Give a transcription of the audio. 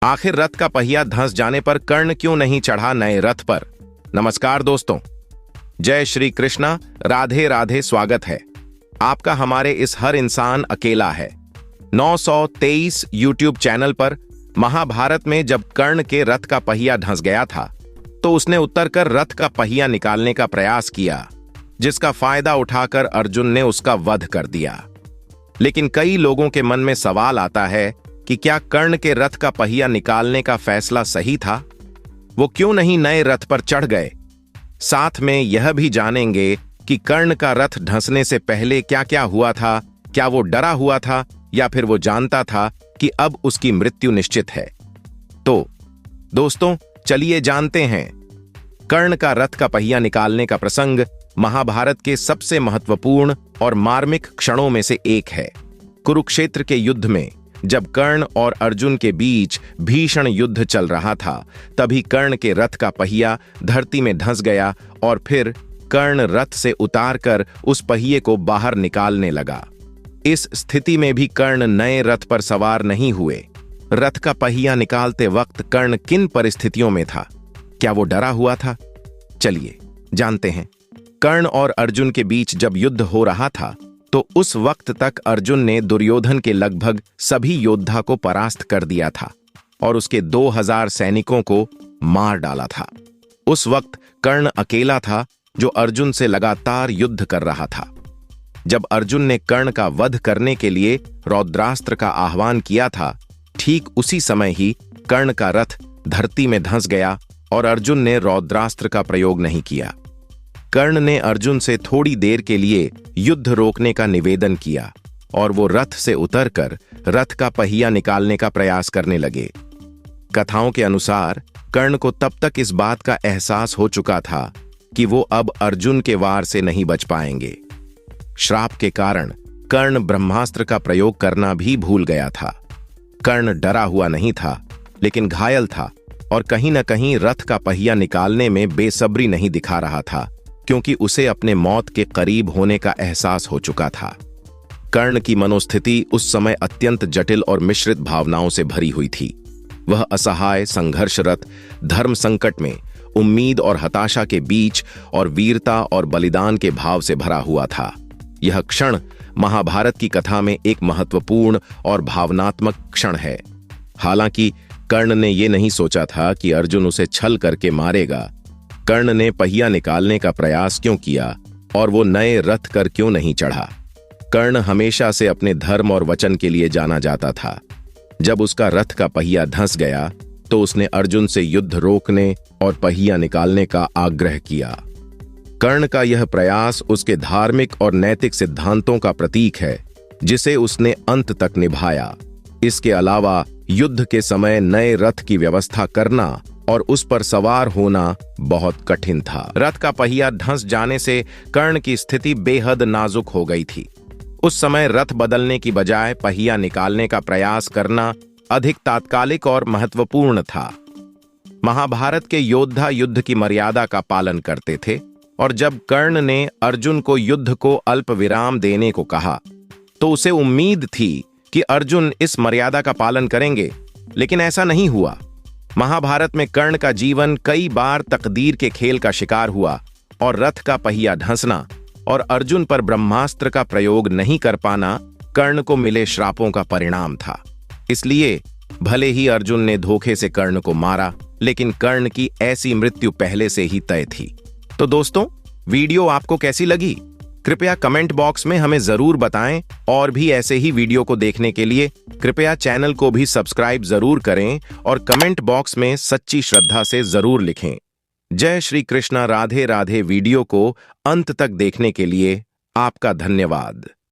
आखिर रथ का पहिया धंस जाने पर कर्ण क्यों नहीं चढ़ा नए रथ पर? नमस्कार दोस्तों, जय श्री कृष्णा, राधे राधे। स्वागत है आपका हमारे इस हर इंसान अकेला है 923 यूट्यूब चैनल पर। महाभारत में जब कर्ण के रथ का पहिया धंस गया था तो उसने उतरकर रथ का पहिया निकालने का प्रयास किया, जिसका फायदा उठाकर अर्जुन ने उसका वध कर दिया। लेकिन कई लोगों के मन में सवाल आता है कि क्या कर्ण के रथ का पहिया निकालने का फैसला सही था? वो क्यों नहीं नए रथ पर चढ़ गए? साथ में यह भी जानेंगे कि कर्ण का रथ धंसने से पहले क्या क्या हुआ था। क्या वो डरा हुआ था या फिर वो जानता था कि अब उसकी मृत्यु निश्चित है? तो दोस्तों, चलिए जानते हैं। कर्ण का रथ का पहिया निकालने का प्रसंग महाभारत के सबसे महत्वपूर्ण और मार्मिक क्षणों में से एक है। कुरुक्षेत्र के युद्ध में जब कर्ण और अर्जुन के बीच भीषण युद्ध चल रहा था, तभी कर्ण के रथ का पहिया धरती में धंस गया और फिर कर्ण रथ से उतारकर उस पहिए को बाहर निकालने लगा। इस स्थिति में भी कर्ण नए रथ पर सवार नहीं हुए। रथ का पहिया निकालते वक्त कर्ण किन परिस्थितियों में था? क्या वो डरा हुआ था? चलिए जानते हैं। कर्ण और अर्जुन के बीच जब युद्ध हो रहा था तो उस वक्त तक अर्जुन ने दुर्योधन के लगभग सभी योद्धा को परास्त कर दिया था और उसके 2000 सैनिकों को मार डाला था। उस वक्त कर्ण अकेला था जो अर्जुन से लगातार युद्ध कर रहा था। जब अर्जुन ने कर्ण का वध करने के लिए रौद्रास्त्र का आह्वान किया था, ठीक उसी समय ही कर्ण का रथ धरती में धंस गया और अर्जुन ने रौद्रास्त्र का प्रयोग नहीं किया। कर्ण ने अर्जुन से थोड़ी देर के लिए युद्ध रोकने का निवेदन किया और वो रथ से उतरकर रथ का पहिया निकालने का प्रयास करने लगे। कथाओं के अनुसार कर्ण को तब तक इस बात का एहसास हो चुका था कि वो अब अर्जुन के वार से नहीं बच पाएंगे। श्राप के कारण कर्ण ब्रह्मास्त्र का प्रयोग करना भी भूल गया था। कर्ण डरा हुआ नहीं था, लेकिन घायल था और कहीं न कहीं रथ का पहिया निकालने में बेसब्री नहीं दिखा रहा था, क्योंकि उसे अपने मौत के करीब होने का एहसास हो चुका था। कर्ण की मनोस्थिति उस समय अत्यंत जटिल और मिश्रित भावनाओं से भरी हुई थी। वह असहाय, संघर्षरत, धर्म संकट में, उम्मीद और हताशा के बीच और वीरता और बलिदान के भाव से भरा हुआ था। यह क्षण महाभारत की कथा में एक महत्वपूर्ण और भावनात्मक क्षण है। हालांकि कर्ण ने यह नहीं सोचा था कि अर्जुन उसे छल करके मारेगा। कर्ण ने पहिया निकालने का प्रयास क्यों किया और वो नए रथ कर क्यों नहीं चढ़ा? कर्ण हमेशा से अपने धर्म और वचन के लिए जाना जाता था। जब उसका रथ का पहिया धंस गया तो उसने अर्जुन से युद्ध रोकने और पहिया निकालने का आग्रह किया। कर्ण का यह प्रयास उसके धार्मिक और नैतिक सिद्धांतों का प्रतीक है, जिसे उसने अंत तक निभाया। इसके अलावा युद्ध के समय नए रथ की व्यवस्था करना और उस पर सवार होना बहुत कठिन था। रथ का पहिया धंस जाने से कर्ण की स्थिति बेहद नाजुक हो गई थी। उस समय रथ बदलने की बजाय पहिया निकालने का प्रयास करना अधिक तात्कालिक और महत्वपूर्ण था। महाभारत के योद्धा युद्ध की मर्यादा का पालन करते थे और जब कर्ण ने अर्जुन को युद्ध को अल्प विराम देने को कहा तो उसे उम्मीद थी कि अर्जुन इस मर्यादा का पालन करेंगे, लेकिन ऐसा नहीं हुआ। महाभारत में कर्ण का जीवन कई बार तकदीर के खेल का शिकार हुआ और रथ का पहिया धंसना और अर्जुन पर ब्रह्मास्त्र का प्रयोग नहीं कर पाना कर्ण को मिले श्रापों का परिणाम था। इसलिए भले ही अर्जुन ने धोखे से कर्ण को मारा, लेकिन कर्ण की ऐसी मृत्यु पहले से ही तय थी। तो दोस्तों, वीडियो आपको कैसी लगी? कृपया कमेंट बॉक्स में हमें जरूर बताएं और भी ऐसे ही वीडियो को देखने के लिए कृपया चैनल को भी सब्सक्राइब जरूर करें और कमेंट बॉक्स में सच्ची श्रद्धा से जरूर लिखें। जय श्री कृष्णा, राधे राधे। वीडियो को अंत तक देखने के लिए आपका धन्यवाद।